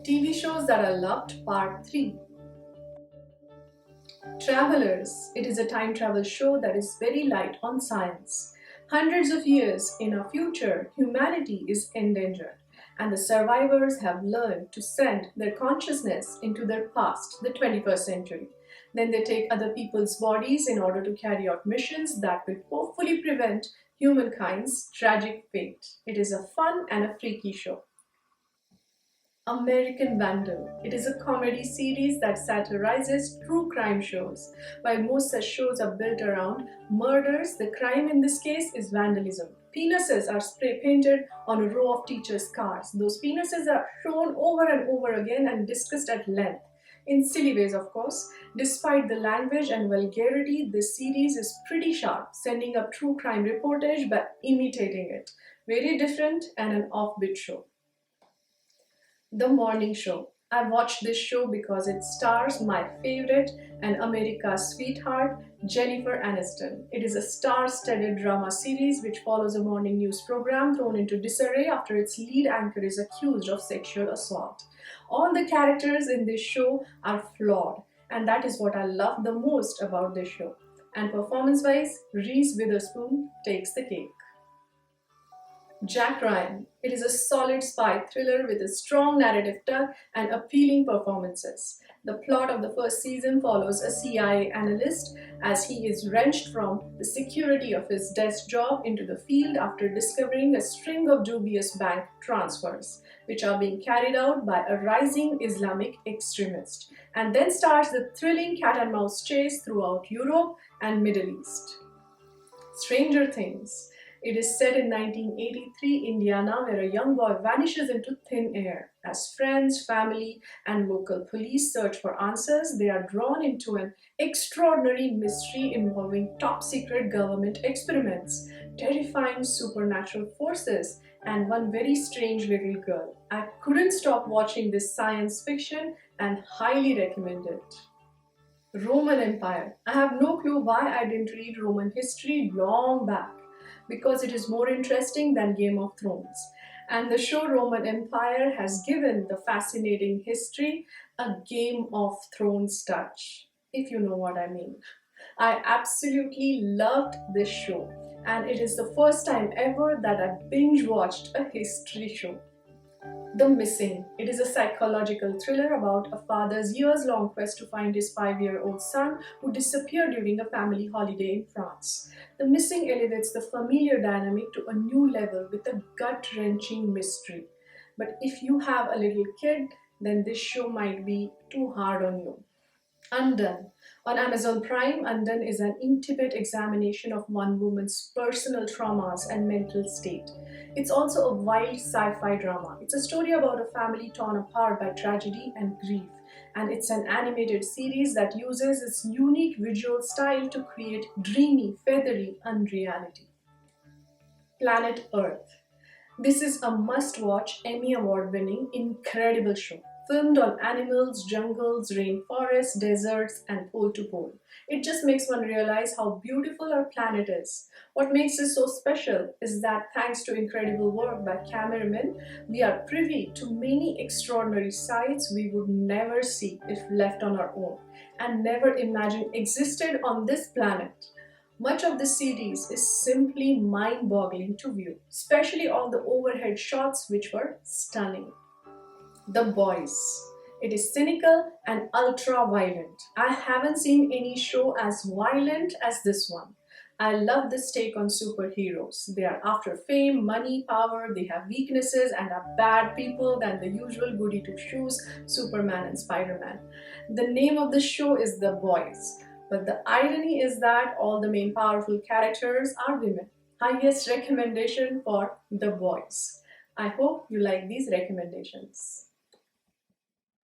TV shows that are loved, Part 3. Travelers. It is a time travel show that is very light on science. Hundreds of years in our future, humanity is endangered, and the survivors have learned to send their consciousness into their past, the 21st century. Then they take other people's bodies in order to carry out missions that will hopefully prevent humankind's tragic fate. It is a fun and a freaky show. American Vandal. It is a comedy series that satirizes true crime shows. While most such shows are built around murders, the crime in this case is vandalism. Penises are spray painted on a row of teachers' cars. Those penises are shown over and over again and discussed at length. In silly ways, of course. Despite the language and vulgarity, this series is pretty sharp, sending up true crime reportage by imitating it. Very different and an offbeat show. The Morning Show. I watched this show because it stars my favorite and America's sweetheart, Jennifer Aniston. It is a star-studded drama series which follows a morning news program thrown into disarray after its lead anchor is accused of sexual assault. All the characters in this show are flawed, and that is what I love the most about this show. And performance-wise, Reese Witherspoon takes the cake. Jack Ryan. It is a solid spy thriller with a strong narrative tug and appealing performances. The plot of the first season follows a CIA analyst as he is wrenched from the security of his desk job into the field after discovering a string of dubious bank transfers, which are being carried out by a rising Islamic extremist, and then starts the thrilling cat and mouse chase throughout Europe and Middle East. Stranger Things. It is set in 1983 Indiana, where a young boy vanishes into thin air. As friends, family, and local police search for answers, they are drawn into an extraordinary mystery involving top-secret government experiments, terrifying supernatural forces, and one very strange little girl. I couldn't stop watching this science fiction and highly recommend it. Roman Empire. I have no clue why I didn't read Roman history long back, because it is more interesting than Game of Thrones. And the show Roman Empire has given the fascinating history a Game of Thrones touch, if you know what I mean. I absolutely loved this show, and it is the first time ever that I binge watched a history show. The Missing. It is a psychological thriller about a father's years-long quest to find his 5-year-old son who disappeared during a family holiday in France. The Missing elevates the familiar dynamic to a new level with a gut-wrenching mystery. But if you have a little kid, then this show might be too hard on you. Undone. On Amazon Prime, Undone is an intimate examination of one woman's personal traumas and mental state. It's also a wild sci-fi drama. It's a story about a family torn apart by tragedy and grief. And it's an animated series that uses its unique visual style to create dreamy, feathery unreality. Planet Earth. This is a must-watch, Emmy Award-winning, incredible show. Filmed on animals, jungles, rainforests, deserts, and pole to pole. It just makes one realize how beautiful our planet is. What makes it so special is that thanks to incredible work by cameramen, we are privy to many extraordinary sights we would never see if left on our own, and never imagined existed on this planet. Much of the series is simply mind-boggling to view, especially all the overhead shots which were stunning. The Boys. It is cynical and ultra-violent. I haven't seen any show as violent as this one. I love this take on superheroes. They are after fame, money, power, they have weaknesses and are bad people than the usual goody two-shoes Superman and Spider-Man. The name of the show is The Boys, but the irony is that all the main powerful characters are women. Highest recommendation for The Boys. I hope you like these recommendations.